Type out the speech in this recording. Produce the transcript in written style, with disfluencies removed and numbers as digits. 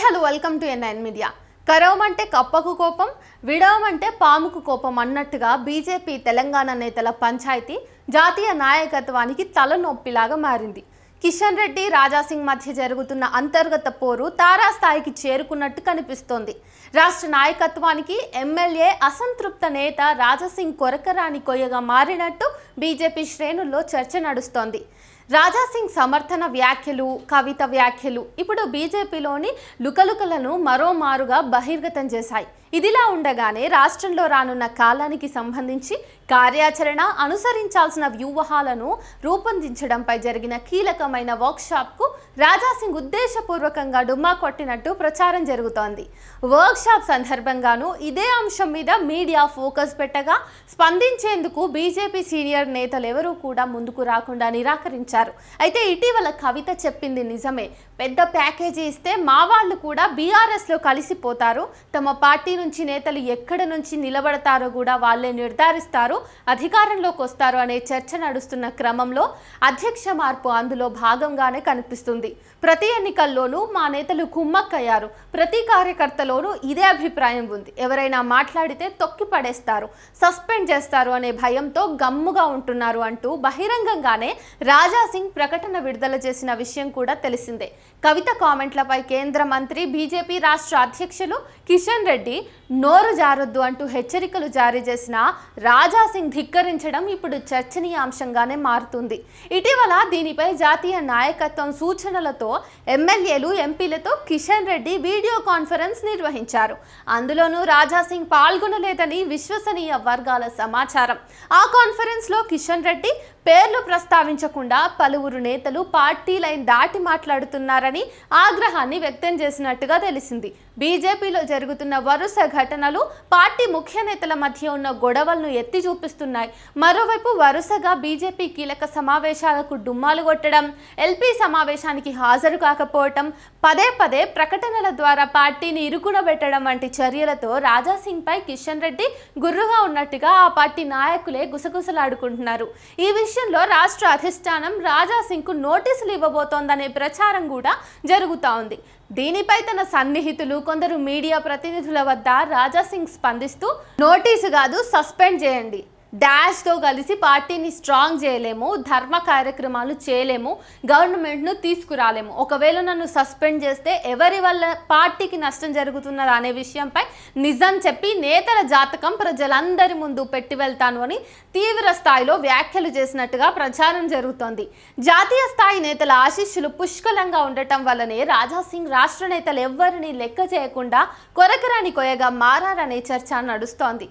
Hello welcome to N nine media. కరవమంటే కప్పకు కోపం, విడవమంటే పాముకు కోపం అన్నట్టుగా బీజేపీ తెలంగాణ నేతల పంచాయతీ జాతీయ నాయకత్వానికి తలనొప్పిలాగా మారింది. కిషన్ రెడ్డి, రాజాసింగ్ మధ్య జరుగుతున్న అంతర్గత పోరు తారాస్థాయికి చేరుకున్నట్టు కనిపిస్తోంది. రాష్ట్ర నాయకత్వానికి ఎమ్మెల్యే అసంతృప్త నేత రాజాసింగ్ కొరకరాని కొయ్యగా మారినట్టు బీజేపీ శ్రేణుల్లో చర్చ నడుస్తోంది. రాజాసింగ్ సమర్థన వ్యాఖ్యలు, కవిత వ్యాఖ్యలు ఇప్పుడు బీజేపీలోని లుకలుకలను మరోమారుగా బహిర్గతం చేశాయి. ఇదిలా ఉండగానే రాష్ట్రంలో రానున్న కాలానికి సంబంధించి కార్యాచరణ, అనుసరించాల్సిన వ్యూహాలను రూపొందించడంపై జరిగిన కీలకమైన వర్క్షాప్కు రాజాసింగ్ ఉద్దేశపూర్వకంగా డుమ్మా కొట్టినట్టు ప్రచారం జరుగుతోంది. వర్క్షాప్ సందర్భంగానూ ఇదే అంశం మీద మీడియా ఫోకస్ పెట్టగా స్పందించేందుకు బీజేపీ సీనియర్ నేతలెవరూ కూడా ముందుకు రాకుండా నిరాకరించారు. అయితే ఇటీవల కవిత చెప్పింది నిజమే. పెద్ద ప్యాకేజీ ఇస్తే మా వాళ్ళు కూడా బీఆర్ఎస్లో కలిసిపోతారు, తమ పార్టీ నుంచి నేతలు ఎక్కడ నుంచి నిలబడతారో కూడా వాళ్ళే నిర్ధారిస్తారు, అధికారంలోకి వస్తారు అనే చర్చ నడుస్తున్న క్రమంలో అధ్యక్ష మార్పు అందులో భాగంగానే కనిపిస్తుంది. ప్రతి ఎన్నికల్లోనూ మా నేతలు కుమ్మక్కయ్యారు, ప్రతి కార్యకర్తలోనూ ఇదే అభిప్రాయం ఉంది. ఎవరైనా మాట్లాడితే తొక్కి పడేస్తారు, సస్పెండ్ చేస్తారు అనే భయంతో గమ్ముగా ఉంటున్నారు అంటూ బహిరంగంగానే రాజాసింగ్ ప్రకటన విడుదల చేసిన విషయం కూడా తెలిసిందే. కవిత కామెంట్లపై కేంద్ర మంత్రి, బీజేపీ రాష్ట్ర అధ్యక్షులు కిషన్ రెడ్డి నోరు జారొద్దు అంటూ హెచ్చరికలు జారీ చేసిన రాజాసింగ్ ధిక్కరించడం ఇప్పుడు చర్చనీయాంశంగానే మారుతుంది. ఇటీవల దీనిపై జాతీయ నాయకత్వం సూచనలతో ఎమ్మెల్యేలు, ఎంపీలతో కిషన్ రెడ్డి వీడియో కాన్ఫరెన్స్ నిర్వహించారు. అందులోనూ రాజాసింగ్ పాల్గొనలేదని విశ్వసనీయ వర్గాల సమాచారం. ఆ కాన్ఫరెన్స్లో కిషన్ రెడ్డి పేర్లు ప్రస్తావించకుండా పలువురు నేతలు పార్టీ లైన్ దాటి మాట్లాడుతున్నారని ఆగ్రహాన్ని వ్యక్తం చేసినట్టుగా తెలిసింది. బీజేపీలో జరుగుతున్న వరుస ఘటనలు పార్టీ ముఖ్య నేతల మధ్య ఉన్న గొడవలను ఎత్తి చూపిస్తున్నాయి. మరోవైపు వరుసగా బీజేపీ కీలక సమావేశాలకు డుమ్మాలు కొట్టడం, ఎల్పీ సమావేశానికి హాజరు కాకపోవటం, పదే పదే ప్రకటనల ద్వారా పార్టీని ఇరుకునబెట్టడం వంటి చర్యలతో రాజాసింగ్ పై కిషన్ రెడ్డి గుర్రుగా ఉన్నట్టుగా ఆ పార్టీ నాయకులే గుసగుసలాడుకుంటున్నారు. ఈ విషయంలో రాష్ట్ర అధిష్టానం రాజాసింగ్ కు నోటీసులు ఇవ్వబోతోందనే ప్రచారం కూడా జరుగుతూ ఉంది. దీనిపై తన సన్నిహితులు, కొందరు మీడియా ప్రతినిధుల వద్ద రాజాసింగ్ స్పందిస్తూ నోటీసు కాదు, సస్పెండ్ చేయండి, డాష్తో కలిసి పార్టీని స్ట్రాంగ్ చేయలేము, ధర్మ కార్యక్రమాలు చేయలేము, గవర్నమెంట్ను తీసుకురాలేము, ఒకవేళ నన్ను సస్పెండ్ చేస్తే ఎవరి వల్ల పార్టీకి నష్టం జరుగుతున్నది అనే విషయంపై నిజం చెప్పి నేతల జాతకం ప్రజలందరి ముందు పెట్టి వెళ్తాను అని తీవ్ర స్థాయిలో వ్యాఖ్యలు చేసినట్టుగా ప్రచారం జరుగుతోంది. జాతీయ స్థాయి నేతల ఆశీస్సులు పుష్కలంగా ఉండటం వల్లనే రాజాసింగ్ రాష్ట్ర నేతలు ఎవ్వరిని లెక్క చేయకుండా కొరకరాని కొయ్యగా మారారనే చర్చ నడుస్తోంది.